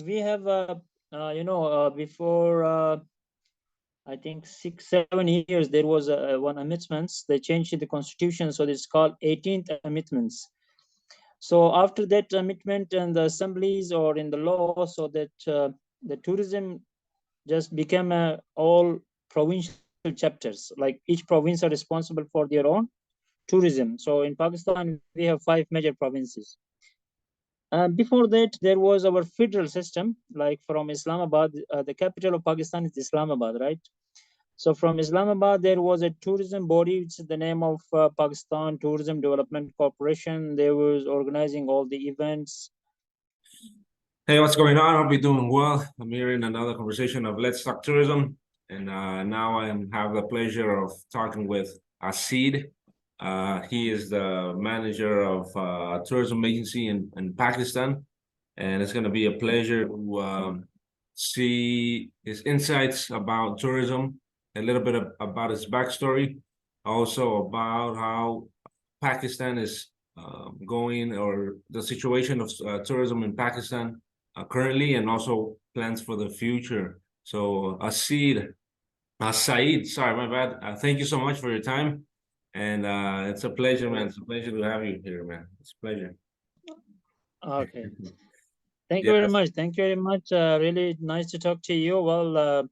we have before I think 6 7 years there was one amendments. They changed the constitution, so it's called 18th amendments. So after that amendment and the assemblies or in the law, so that the tourism just became all provincial chapters. Like each province are responsible for their own tourism. So in Pakistan we have 5 major provinces. Before that, there was our federal system, like from Islamabad. The capital of Pakistan is Islamabad, right? So from Islamabad, there was a tourism body, which is the name of Pakistan Tourism Development Corporation. They was organizing all the events. Hey, what's going on? I hope you're doing well. I'm here in another conversation of Let's Talk Tourism. And now I have the pleasure of talking with Saeed. He is the manager of a tourism agency in Pakistan. And it's going to be a pleasure to see his insights about tourism, a little bit about his backstory, also about how Pakistan is going, or the situation of tourism in Pakistan currently, and also plans for the future. So Saeed, sorry, my bad. Thank you so much for your time. And it's a pleasure, man. It's a pleasure to have you here, man. It's a pleasure. Okay. Thank you very much. Thank you very much. Really nice to talk to you. Well,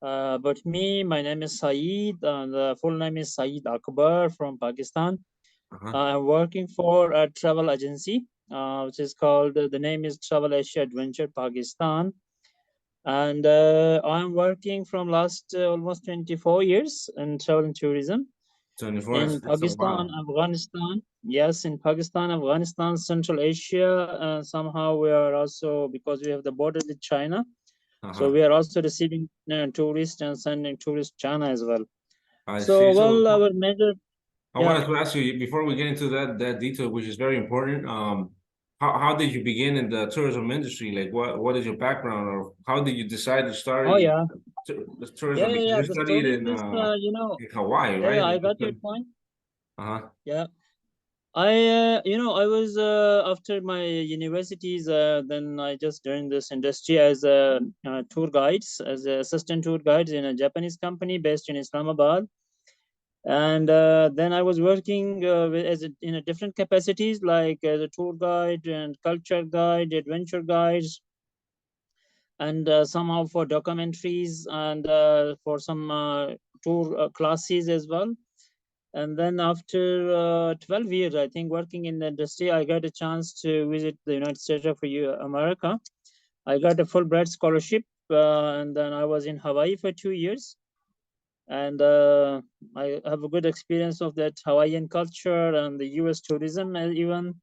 about me, my name is Saeed, and the full name is Saeed Akbar from Pakistan. I'm working for a travel agency, which is called, the name is Travel Asia Adventure Pakistan. And I'm working from last almost 24 years in travel and tourism. 24 in Pakistan, Afghanistan. Yes, in Pakistan, Afghanistan, Central Asia. Somehow we are also, because we have the border with China, so we are also receiving tourists and sending tourists China as well. So, well, our major. I wanted to ask you before we get into that detail, which is very important. How did you begin in the tourism industry? Like, what is your background, or how did you decide to start? Oh yeah, the tourism. yeah. You The studied story in is, in Hawaii, right? Yeah, I got your point. Uh-huh. Yeah. I was after my universities. Then I just joined this industry as a tour guides, as a assistant tour guides in a Japanese company based in Islamabad. And then I was working in a different capacities, like as a tour guide and culture guide, adventure guides, and somehow for documentaries and for some tour classes as well. And then after 12 years, I think, working in the industry, I got a chance to visit the United States of America. I got a Fulbright scholarship, and then I was in Hawaii for 2 years. And I have a good experience of that Hawaiian culture and the US tourism even.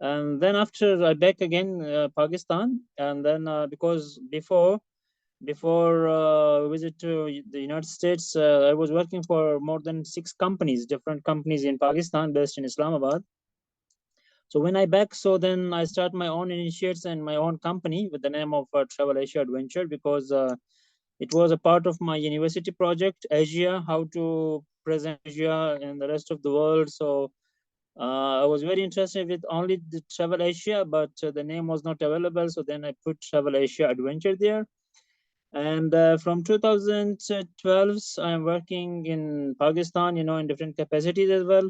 And then after I back again Pakistan, and then because before visit to the United States, I was working for more than 6 companies, different companies in Pakistan based in Islamabad. So when I back, so then I start my own initiates and my own company with the name of Travel Asia Adventure, because it was a part of my university project, Asia, how to present Asia and the rest of the world. So I was very interested with only the Travel Asia, but the name was not available. So then I put Travel Asia Adventure there. And from 2012, I'm working in Pakistan, in different capacities as well.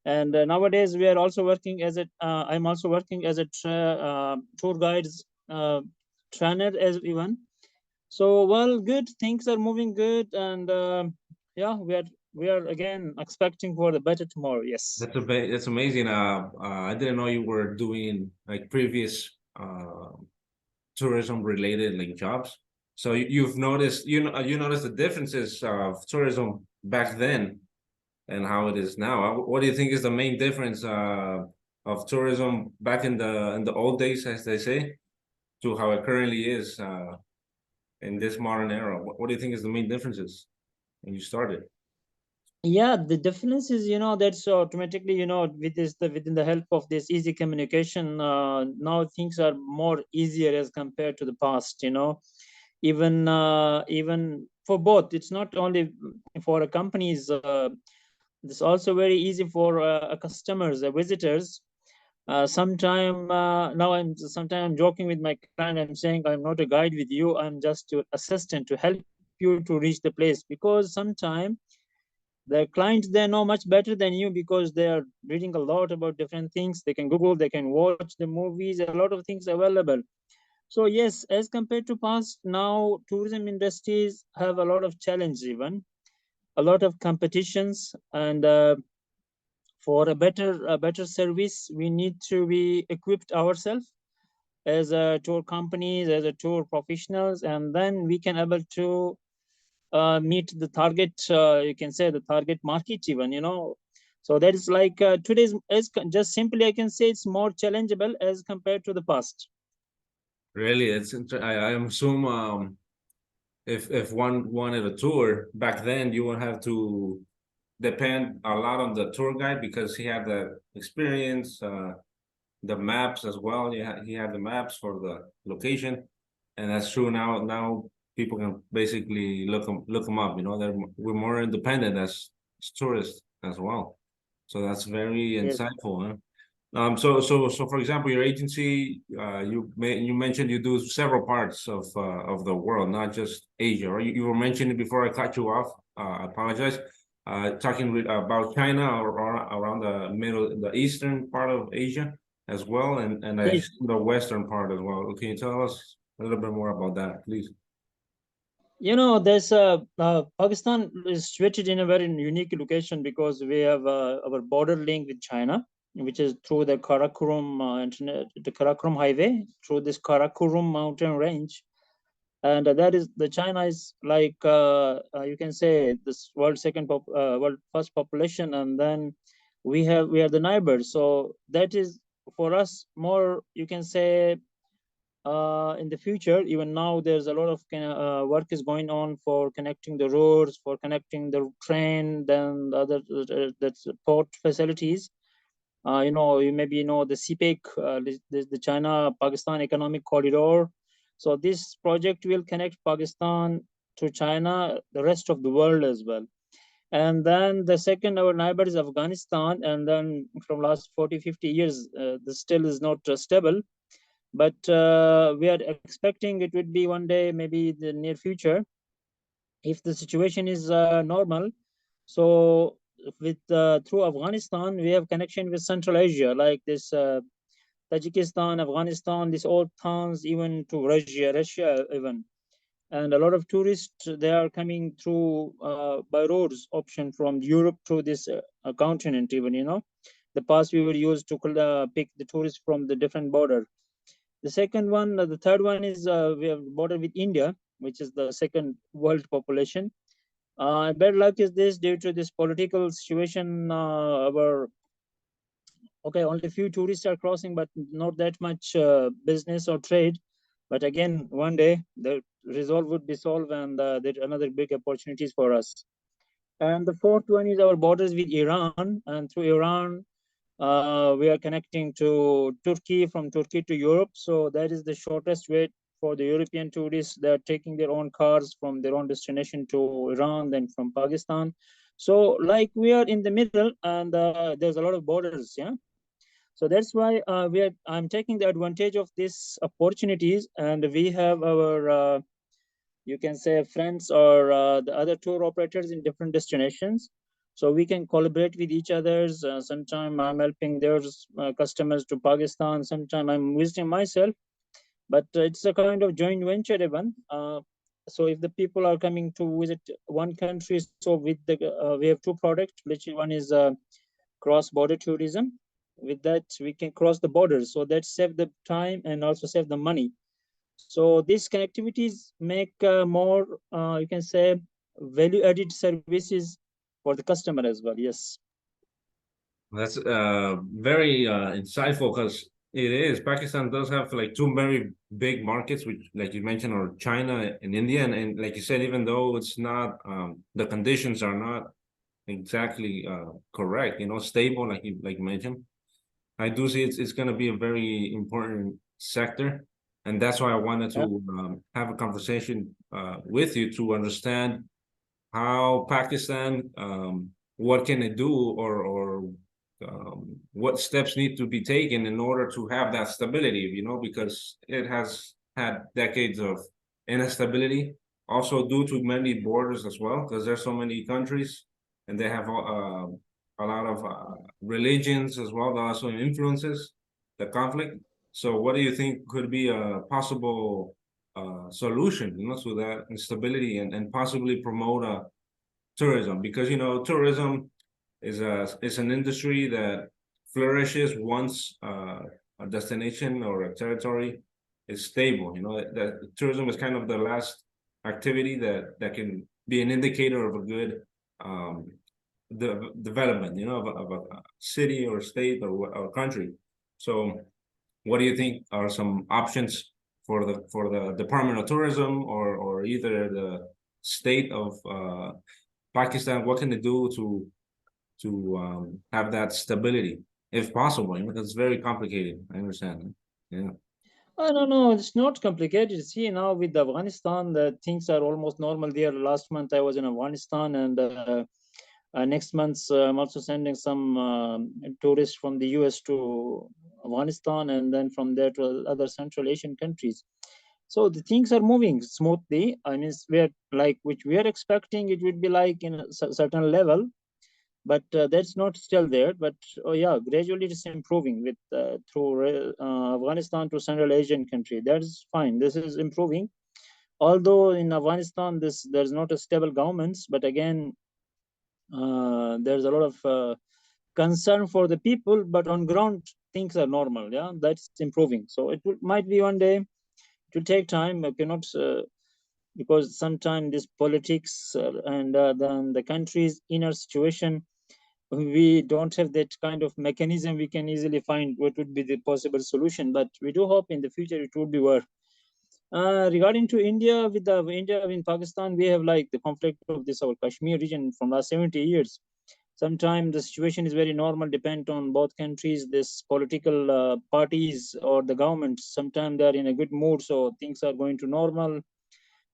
And nowadays we are also working as I'm also working as a tour guides trainer as even. So, well, good. Things are moving good, and yeah, we are again expecting for the better tomorrow. Yes. That's amazing. I didn't know you were doing like previous tourism related like jobs. So you've noticed you noticed the differences of tourism back then and how it is now. What do you think is the main difference of tourism back in the old days, as they say, to how it currently is in this modern era? What do you think is the main differences when you started? Yeah, the difference is, that's automatically, within the help of this easy communication, now things are more easier as compared to the past. Even for both, it's not only for companies. It's also very easy for customers, visitors. Sometime I'm joking with my client. I'm saying I'm not a guide with you. I'm just your assistant to help you to reach the place, because sometimes the clients, they know much better than you, because they are reading a lot about different things. They can Google, they can watch the movies, a lot of things available. So yes, as compared to past, now tourism industries have a lot of challenge, even a lot of competitions, and for a better service, we need to be equipped ourselves as a tour companies, as a tour professionals, and then we can able to meet the target. You can say the target market, even, So that is like today's, just simply I can say it's more challengeable as compared to the past. Really, I assume if one wanted a tour back then, you would have to depend a lot on the tour guide because he had the experience, the maps as well. He had the maps for the location, and that's true. Now people can basically look them up. We're more independent as tourists as well. So that's very Yes. insightful, huh? So for example, your agency, you mentioned you do several parts of the world, not just Asia, or you were mentioning before I cut you off. I apologize. Talking about China or around the eastern part of Asia as well, and I Yes. assume the western part as well. Can you tell us a little bit more about that, please? There's Pakistan is situated in a very unique location, because we have our border link with China, which is through the Karakoram the Karakoram highway, through this Karakoram mountain range. And that is the China is like, you can say, this world first population, and then we are the neighbors. So that is for us more, you can say, in the future. Even now there's a lot of work is going on for connecting the roads, for connecting the train, then the other that's port facilities. You maybe know the CPEC, the China Pakistan Economic Corridor. So this project will connect Pakistan to China, the rest of the world as well. And then the second, our neighbor is Afghanistan, and then from last 40-50 years, this still is not stable, but we are expecting it would be one day, maybe the near future, if the situation is normal. So with through Afghanistan, we have connection with Central Asia, like this Tajikistan, Afghanistan, these old towns, even to Russia even. And a lot of tourists, they are coming through by roads option from Europe to this continent, even. The past we were used to pick the tourists from the different border. The second one, the third one is we have border with India, which is the second world population. Bad luck is this, due to this political situation. Our Okay, only few tourists are crossing, but not that much business or trade. But again, one day the resolve would be solved, and there are another big opportunities for us. And the fourth one is our borders with Iran, and through Iran, we are connecting to Turkey, from Turkey to Europe. So that is the shortest way for the European tourists. They're taking their own cars from their own destination to Iran, then from Pakistan. So like we are in the middle, and there's a lot of borders, yeah. So that's why I'm taking the advantage of these opportunities, and we have our you can say friends, or the other tour operators in different destinations, so we can collaborate with each others. Sometime I'm helping their customers to Pakistan, sometime I'm visiting myself, but it's a kind of joint venture even. So if the people are coming to visit one country, so we have two products, which one is cross border tourism. With that, we can cross the borders, so that save the time and also save the money. So these connectivities make more, you can say, value added services for the customer as well. Yes. That's very insightful because it is. Pakistan does have like two very big markets, which, like you mentioned, are China and India. And like you said, even though it's not, the conditions are not exactly correct, stable, like you mentioned, I do see it's going to be a very important sector. And that's why I wanted Yeah. to have a conversation with you to understand how Pakistan, what can it do, or what steps need to be taken in order to have that stability, because it has had decades of instability, also due to many borders as well, because there's so many countries and they have a lot of religions as well that also influences the conflict. So what do you think could be a possible solution, to that instability and possibly promote tourism? Because tourism is an industry that flourishes once a destination or a territory is stable. That tourism is kind of the last activity that can be an indicator of a good um, development, of a city or state or country. So, what do you think are some options for the Department of Tourism or either the state of Pakistan? What can they do to have that stability, if possible? Because it's very complicated. I understand. Yeah. I don't know. It's not complicated. See, now with Afghanistan, the things are almost normal there. Last month I was in Afghanistan, and next month I'm also sending some tourists from the US to Afghanistan, and then from there to other Central Asian countries. So the things are moving smoothly. I mean, we're like which we are expecting it would be like in a certain level, but that's not still there. But oh yeah, gradually it's improving with through Afghanistan to Central Asian country. That's fine. This is improving. Although in Afghanistan, there's not a stable governments, but again, there's a lot of concern for the people. But on ground, things are normal. Yeah, that's improving. So might be one day. It will take time. I cannot because sometimes this politics and then the country's inner situation, we don't have that kind of mechanism we can easily find what would be the possible solution, but we do hope in the future it would be worth. Regarding to India, with the India in Pakistan, we have like the conflict of this our Kashmir region from last 70 years. Sometimes the situation is very normal, depend on both countries, this political parties or the government. Sometimes they are in a good mood, so things are going to normal.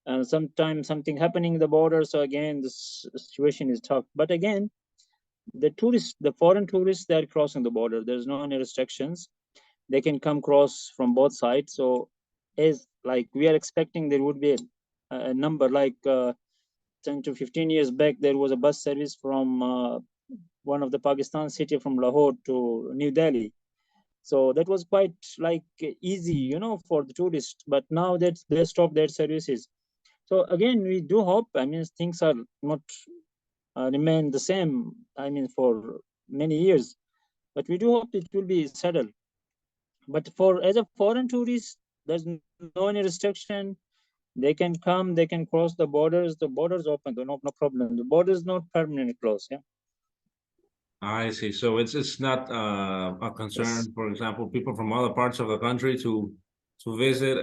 And sometimes something happening in the border, so again this situation is tough. But again, the foreign tourists, they're crossing the border. There's no any restrictions. They can come cross from both sides. So is like we are expecting there would be a number like 10 to 15 years back, there was a bus service from one of the Pakistan city from Lahore to New Delhi. So that was quite like easy, for the tourists. But now that they stopped their services. So again, we do hope. I mean, things are not remain the same. I mean, for many years, but we do hope it will be settled. But for as a foreign tourist, there's no any restriction. They can come, they can cross the borders. The borders open, no problem. The border is not permanently closed. Yeah. I see. So it's not a Yes. concern, for example, people from other parts of the country to visit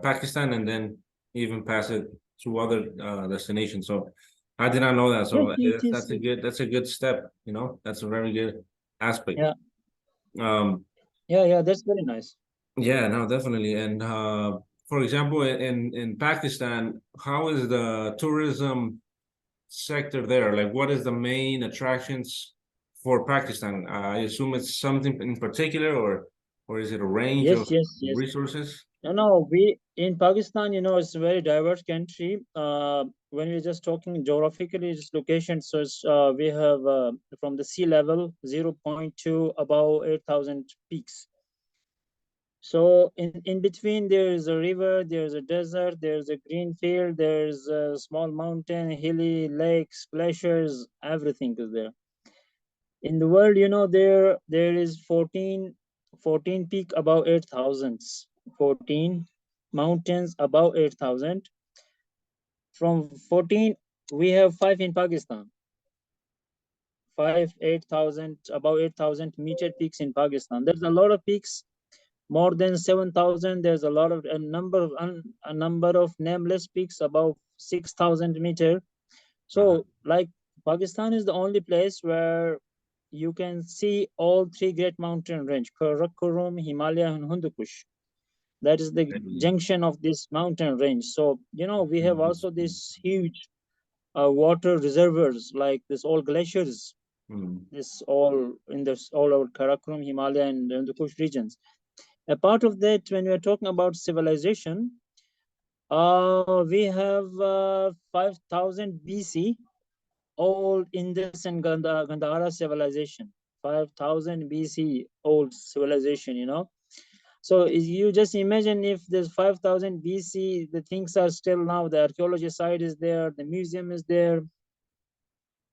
Pakistan and then even pass it to other destinations. So I did not know that. Yes, So it is. that's a good step. That's a very good aspect. Yeah. Um, Yeah. Yeah. That's very nice. yeah, no, definitely. And for example, in Pakistan, how is the tourism sector there? Like, what is the main attractions for Pakistan? I assume it's something in particular, or is it a range Yes. of Yes. Yes. resources? No, no. We in Pakistan, it's a very diverse country. When we're just talking geographically, its location, so we have from the sea level 0.2 above 8,000 peaks. So in between there is a river, there's a desert, there's a green field, there's a small mountain, hilly lakes, glaciers, everything is there. In the world, there is 14 peak above 8,000, 14 mountains above 8,000. From 14, we have five in Pakistan. Five, 8,000, above 8,000 meter peaks in Pakistan. There's a lot of peaks, more than 7,000. There's a number of nameless peaks above 6,000 meter. Uh-huh. So like Pakistan is the only place where you can see all three great mountain range, Karakoram, Himalaya, and Hindu Kush. That is the junction of this mountain range. So we have also this huge water reservoirs like this all glaciers. This all in this all over Karakoram, Himalaya, and the Kush regions. A part of that, when we are talking about civilization, we have 5000 BC, old Indus and Gandhara civilization. 5000 BC old civilization, you know. So you just imagine if there's 5000 BC, the things are still now, the archaeology site is there, the museum is there.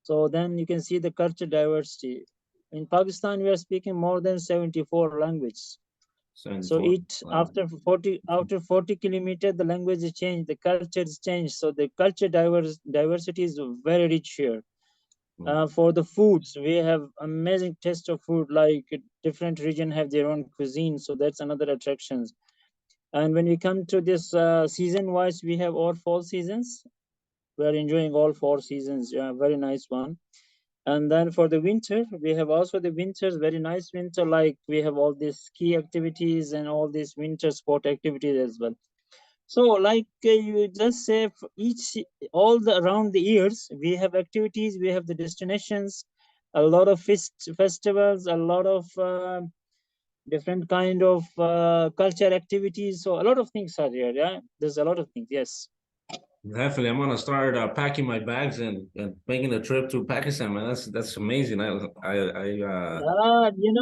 So then you can see the culture diversity. In Pakistan, we are speaking more than 74 languages. So 74. it Wow. after 40 kilometers, the language is changed, the culture is changed. So the culture diversity is very rich here. For the foods, we have amazing taste of food. Like different region have their own cuisine, so that's another attractions. And when we come to this season wise, we have all 4 seasons. We are enjoying all 4 seasons. Yeah, very nice one. And then for the winter, we have also the winters, very nice winter. Like we have all these ski activities and all these winter sport activities as well. So like you just say, each all the around the years, we have activities, we have the destinations, a lot of festivals, a lot of different kind of culture activities. So a lot of things are here. Yeah, there's a lot of things. Yes. Definitely, I'm gonna start packing my bags and making a trip to Pakistan, man. That's amazing. I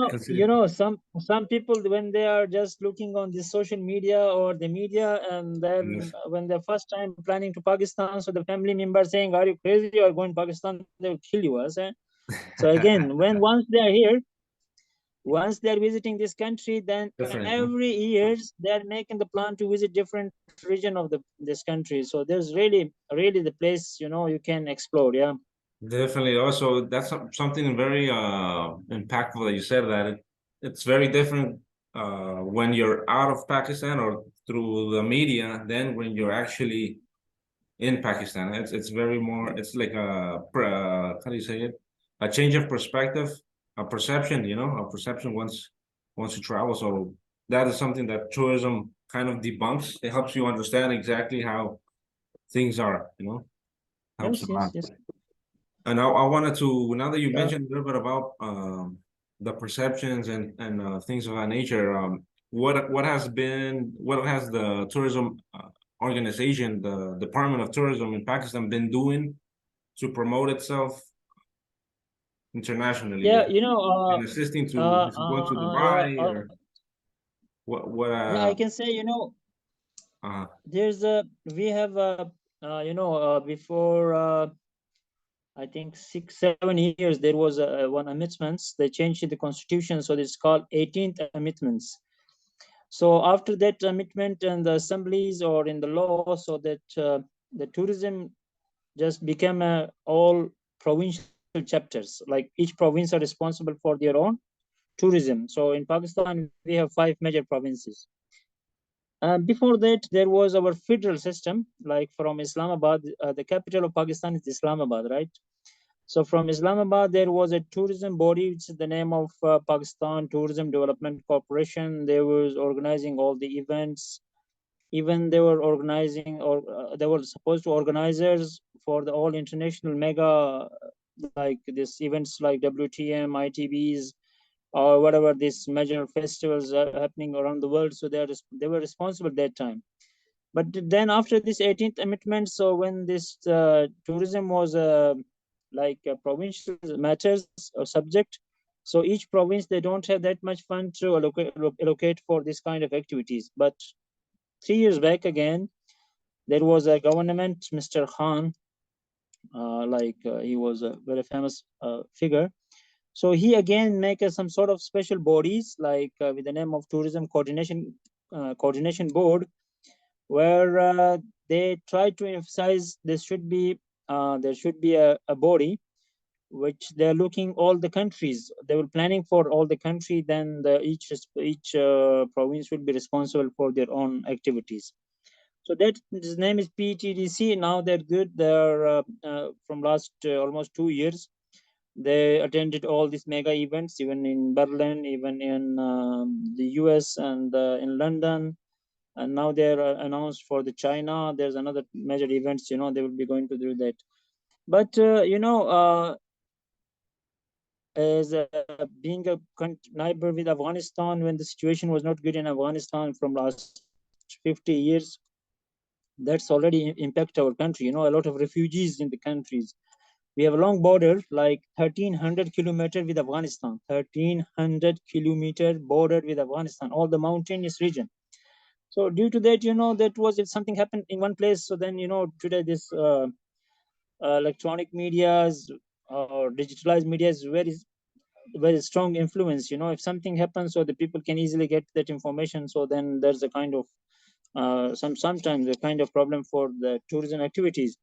can see. Some people, when they are just looking on the social media or the media, and then Yes. when they're first time planning to Pakistan, so the family member saying, "Are you crazy? You are going Pakistan? They will kill you." Us. So again, when once they are here, once they are visiting this country, then Different, huh? every years they are making the plan to visit different region of this country. So there's really the place you can explore. Yeah. Definitely. Also, that's something very impactful that you said that it's very different when you're out of Pakistan or through the media than when you're actually in Pakistan. It's very more. It's like how do you say it? A change of perspective, a perception. A perception once you travel. So that is something that tourism kind of debunks. It helps you understand exactly how things are. Helps a Yes. lot. Yes. Yes. And I wanted to, now that you Uh, mentioned a little bit about the perceptions and things of that nature, what has the tourism organization, the Department of Tourism in Pakistan, been doing to promote itself internationally? yeah. In assisting to is it going to Yeah. Dubai or what? Yeah. I can say Uh, there's a we have before I think 6 7 years there was one amendments. They changed the constitution, so it's called 18th amendments. So after that amendment and the assemblies or in the law, so that the tourism just became all provincial chapters. Like each province are responsible for their own tourism. So in Pakistan we have 5 major provinces. Before that, there was our federal system, like from Islamabad. The capital of Pakistan is Islamabad, right? So from Islamabad, there was a tourism body, which is the name of Pakistan Tourism Development Corporation. They was organizing all the events. Even they were organizing, or they were supposed to organizers for the all international mega, like this events like WTM, ITBs, or whatever these major festivals are happening around the world. So they were responsible at that time. But then after this 18th amendment, so when this tourism was provincial matters or subject, so each province, they don't have that much fund to allocate for this kind of activities. But 3 years back again, there was a government, Mr. Khan, he was a very famous figure. So he again make some sort of special bodies, with the name of Tourism Coordination Board, where they try to emphasize there should be a body which they're looking all the countries. They were planning for all the country. Then each province will be responsible for their own activities. So that his name is PTDC. Now they're good. They're from last almost 2 years. They attended all these mega events, even in Berlin, even in the US, and in London. And now they're announced for the China. There's another major events. They will be going to do that. But as being a neighbor with Afghanistan when the situation was not good in Afghanistan from last 50 years. That's already impact our country. A lot of refugees in the countries. We have a long border, like 1,300 kilometers with Afghanistan. 1,300 kilometer border with Afghanistan, all the mountainous region. So due to that, that was if something happened in one place. So then, today this electronic medias or digitalized media is very strong influence. If something happens, so the people can easily get that information. So then there's a kind of sometimes a kind of problem for the tourism activities.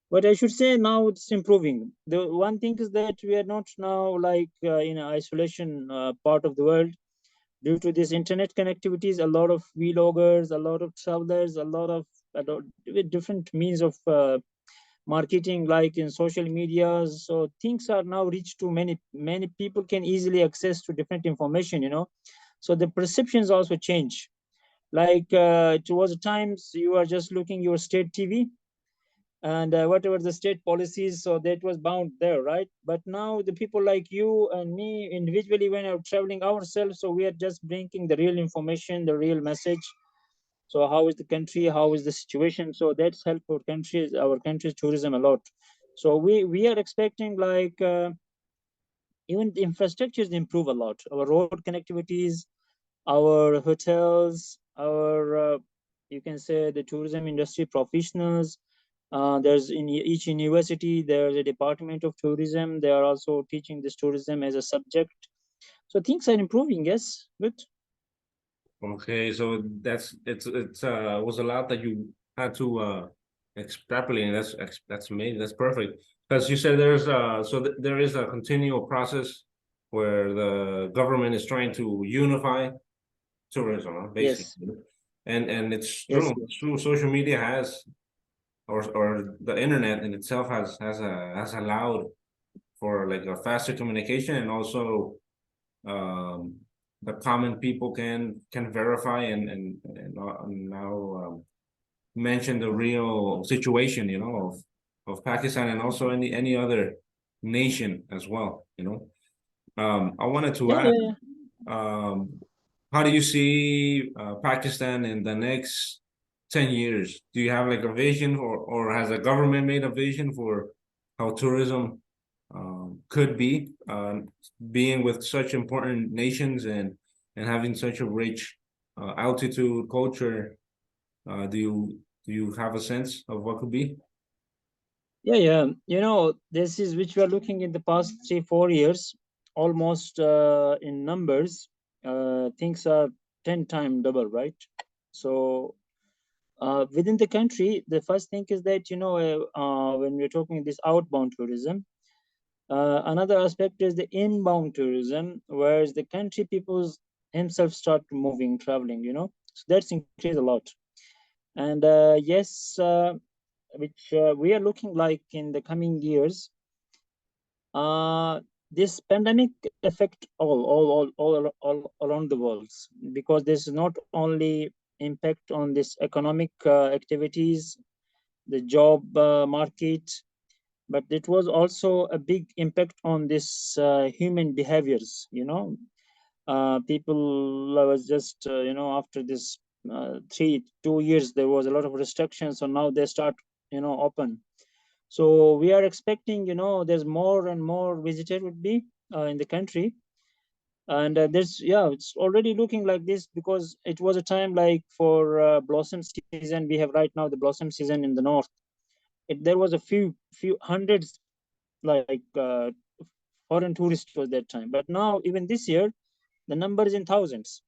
But I should say now it's improving. The one thing is that we are not now like in isolation part of the world. Due to this internet connectivities, a lot of vloggers, a lot of travelers, a lot with different means of marketing, like in social media. So things are now reached to many people can easily access to different information. So the perceptions also change. Like towards times you are just looking your state TV and whatever the state policies, so that was bound there, right? But now the people like you and me individually, when are traveling ourselves, so we are just bringing the real information, the real message. So how is the country, how is the situation? So that's helped our country's tourism a lot. So we are expecting like even the infrastructures improve a lot. Our road connectivities, our hotels, our you can say the tourism industry professionals. There's in each university there's a department of tourism. They are also teaching this tourism as a subject. So things are improving. Yes, good. Okay, so it's was a lot that you had to extrapolate. And that's amazing. That's perfect. Because you said there's there is a continual process where the government is trying to unify tourism, Yes, basically. And it's yes, true. yes. It's true. Social media has or the internet in itself has allowed for like a faster communication, and also um the common people can verify and now mention the real situation, of Pakistan, and also any other nation as well, I wanted to Yeah, ask, yeah, yeah. um, how do you see Pakistan in the next 10 years? Do you have like a vision, or has the government made a vision for how tourism could be, being with such important nations and having such a rich altitude culture? Do you have a sense of what could be? Yeah, yeah. This is which we are looking in the past 3 4 years, almost in numbers. Things are 10 times double, right? So within the country, the first thing is that when we're talking this outbound tourism, another aspect is the inbound tourism, whereas the country peoples himself start moving, traveling. So that's increased a lot. And yes, which we are looking like in the coming years. Uh, this pandemic affect all around the world, because this is not only impact on this economic activities, the job market, but it was also a big impact on this human behaviors. People was just after this 2 years there was a lot of restrictions, so now they start open. So we are expecting, there's more and more visitor would be in the country. And there's, yeah, it's already looking like this, because it was a time like for blossom season. We have right now the blossom season in the north. There was a few hundreds, like foreign tourists was that time. But now, even this year, the number is in thousands.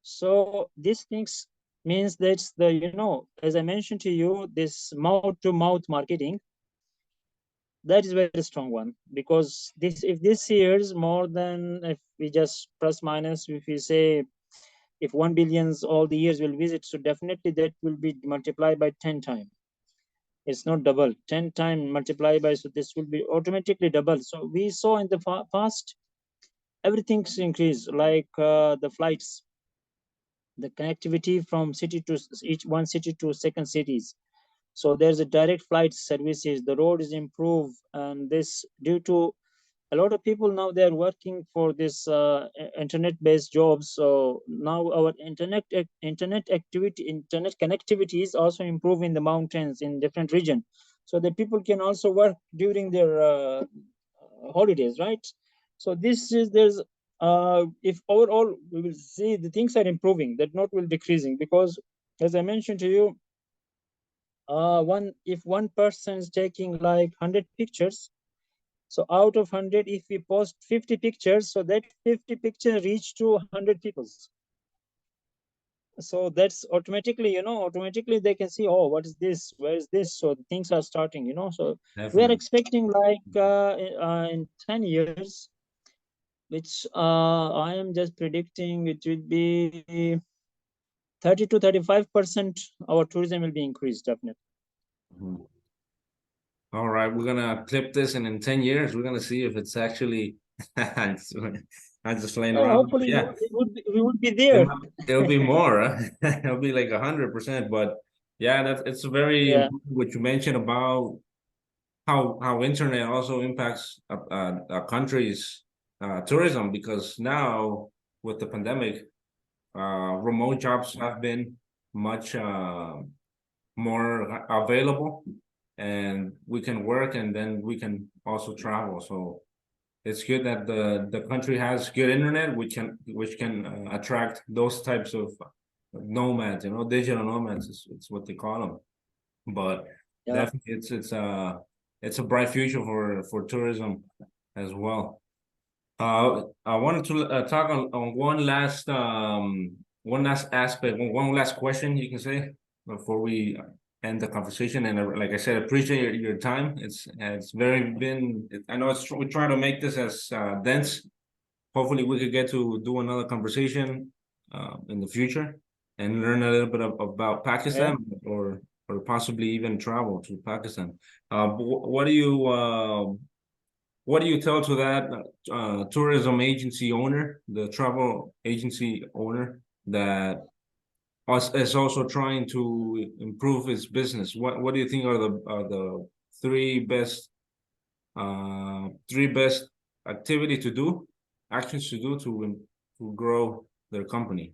So these things means that as I mentioned to you, this mouth to mouth marketing, that is very strong one. Because this, if this year's more than, if we just plus minus, if we say if 1 billions all the years will visit, so definitely that will be multiplied by 10 times. It's not double, 10 times multiplied by, so this will be automatically double. So we saw in the past everything's increased, like the flights, the connectivity from city to each one city to second cities. So there's a direct flight services, the road is improved, and this due to a lot of people now they are working for this internet-based jobs. So now our internet connectivity is also improving the mountains in different region, so that people can also work during their holidays, right? So this is there's if overall we will see the things are improving, that not will decreasing, because as I mentioned to you, one if one person is taking like 100 pictures, so out of 100, if we post 50 pictures, so that 50 pictures reach to 100 peoples. So that's automatically, automatically they can see, oh, what is this? Where is this? So things are starting. So we are Definitely. expecting like in 10 years, which I am just predicting it will be 30 to 35% our tourism will be increased, definitely. Mhm. All right, we're gonna clip this, and in 10 years, we're gonna see if it's actually. I'm just playing around. Hopefully Yeah, we would be it there. it'll be more. Huh? It'll be like 100%. But yeah, it's very Yeah, important what you mentioned about how internet also impacts a country's tourism, because now with the pandemic, remote jobs have been much more available, and we can work and then we can also travel. So it's good that the country has good internet, which can attract those types of nomads. Digital nomads is what they call them. But yeah. definitely, it's a bright future for tourism as well. I wanted to talk on one last aspect, one last question, you can say, before we end the conversation. And like I said, appreciate your time. It's very been. I know we're trying to make this as dense. Hopefully, we could get to do another conversation in the future and learn a little bit about Yeah. Pakistan, or possibly even travel to Pakistan. What do you tell to that tourism agency owner, the travel agency owner that is also trying to improve his business? What do you think are the three best three best activity to do, actions to do to grow their company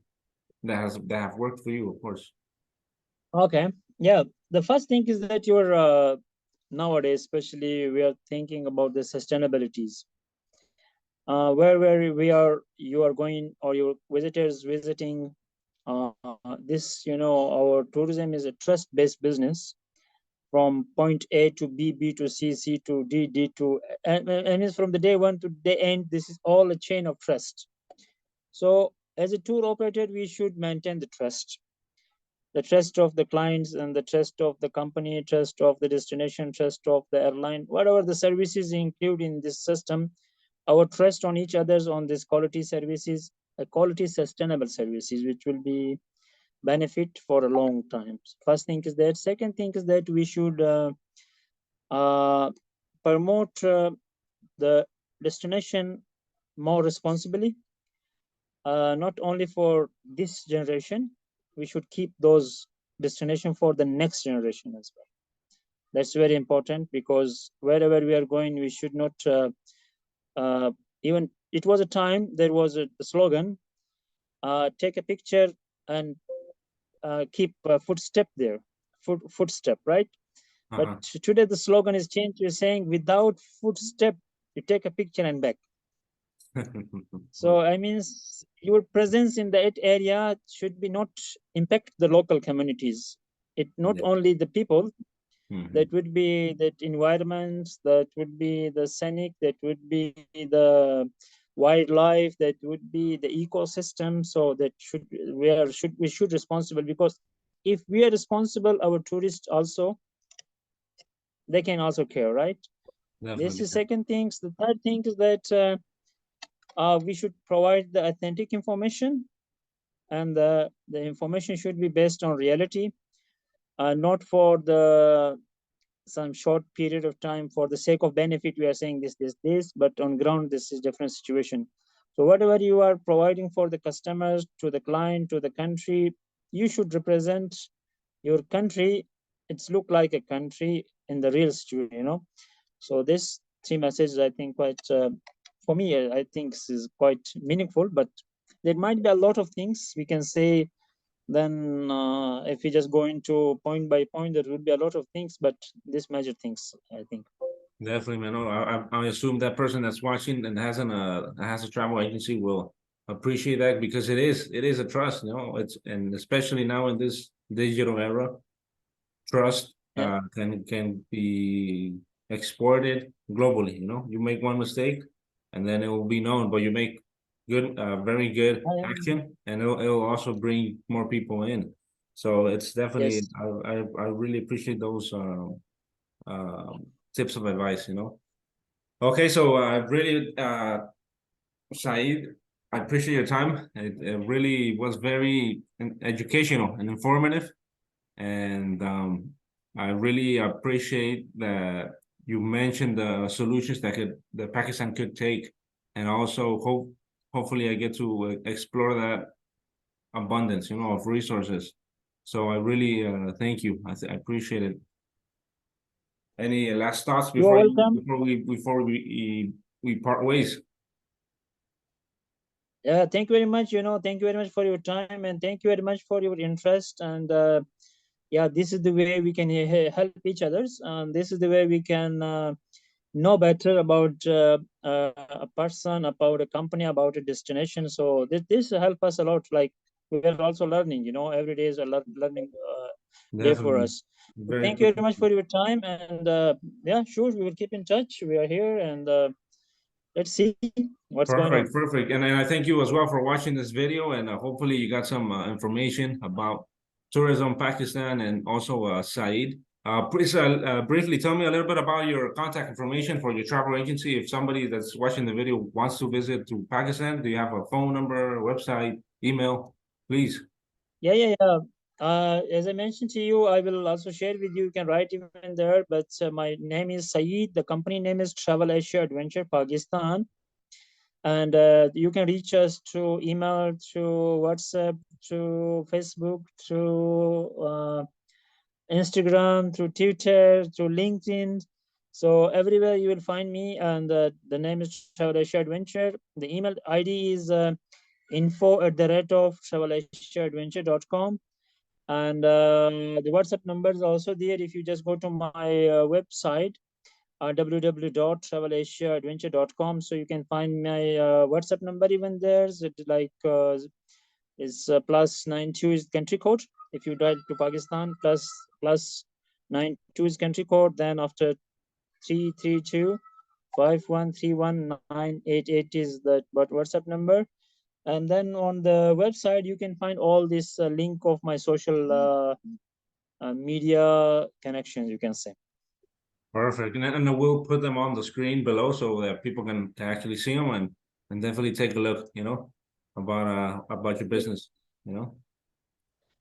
that have worked for you, of course. Okay. Yeah. The first thing is that you're nowadays, especially, we are thinking about the sustainabilities. Where we are, you are going, or your visitors visiting. This, our tourism is a trust-based business. From point A to B, B to C, C to D, D to, and it's from the day one to the end. This is all a chain of trust. So, as a tour operator, we should maintain the trust of the clients, and the trust of the company, trust of the destination, trust of the airline, whatever the services include in this system, our trust on each other's on this quality services, a quality sustainable services, which will be benefit for a long time. First thing is that. Second thing is that we should uh, promote the destination more responsibly, not only for this generation. We should keep those destination for the next generation as well. That's very important, because wherever we are going, we should not uh, even, it was a time there was a slogan, take a picture and keep a footstep there, footstep, right? But Uh-huh. today the slogan is changed, you're saying without footstep, you take a picture and back. So I mean, your presence in that area should be not impact the local communities. It not Yeah. only the people, Mhm. that would be that environment, that would be the scenic, that would be the wildlife, that would be the ecosystem. So that we should responsible, because if we are responsible, our tourists also, they can also care, right? This Definitely. is second things. The third thing is that we should provide the authentic information, and the information should be based on reality, not for the some short period of time for the sake of benefit. We are saying this, but on ground this is different situation. So whatever you are providing for the customers, to the client, to the country, you should represent your country. It's look like a country in the real situation. So this three messages, I think quite for me, I think this is quite meaningful. But there might be a lot of things we can say. Then if we just go into point by point, there would be a lot of things, but these major things, I think. Definitely, man. No, I assume that person that's watching and has a travel agency will appreciate that, because it is a trust, it's, and especially now in this digital era, trust Yeah. can be exported globally. You make one mistake and then it will be known, but you make very good Yeah. action, and it'll also bring more people in. So it's definitely, Yes. I really appreciate those tips of advice. Okay, so really, Saeed, I appreciate your time. It really was very educational and informative, and I really appreciate that you mentioned the solutions that Pakistan could take, and also hopefully I get to explore that abundance, of resources. So I really thank you. I appreciate it. Any last thoughts You are before welcome. we part ways? Yeah, thank you very much. Thank you very much for your time, and thank you very much for your interest. And yeah, this is the way we can help each others, and this is the way we can know better about a person, about a company, about a destination. So this help us a lot. Like, we are also learning. Every day is a learning day for Definitely. us. So Very thank you very much appreciative. for your time, and yeah, sure, we will keep in touch. We are here, and let's see what's going on. Perfect, perfect. And I thank you as well for watching this video, and hopefully you got some information about tourism Pakistan, and also Saeed. Please briefly tell me a little bit about your contact information for your travel agency. If somebody that's watching the video wants to visit to Pakistan, do you have a phone number, website, email? Please. Yeah, yeah, yeah. As I mentioned to you, I will also share with you. You can write even there. But my name is Saeed. The company name is Travel Asia Adventure Pakistan, and you can reach us through email, through WhatsApp, through Facebook, through Instagram, through Twitter, through LinkedIn. So everywhere you will find me, and the name is Travel Asia Adventure. The email ID is info@of travelasiaadventure.com, and the WhatsApp number is also there. If you just go to my website, www.travelasiaadventure.com, so you can find my WhatsApp number even there. So it like is +92 is country code. If you drive to Pakistan, +92 is country code. Then after 332 5131 988 is the WhatsApp number. And then on the website you can find all this link of my social media connections, you can say. Perfect. And we'll put them on the screen below so that people can actually see them, and definitely take a look, about your business, you know.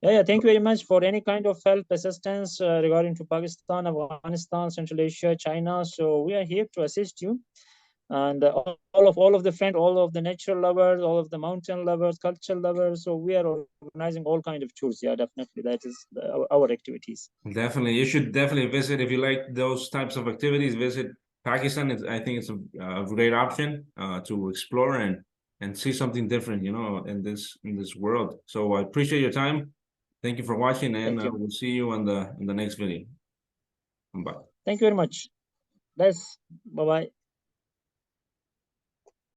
Yeah, yeah, thank you very much for any kind of help, assistance regarding to Pakistan, Afghanistan, Central Asia, China. So we are here to assist you. And all of the friend, all of the nature lovers, all of the mountain lovers, cultural lovers. So we are organizing all kind of tours. Yeah, definitely. That is our activities. Definitely, you should definitely visit if you like those types of activities. Visit Pakistan. I think it's a great option to explore and see something different, in this world. So I appreciate your time. Thank you for watching, and Thank you. we'll see you on the next video. Bye. Thank you very much. Bye bye.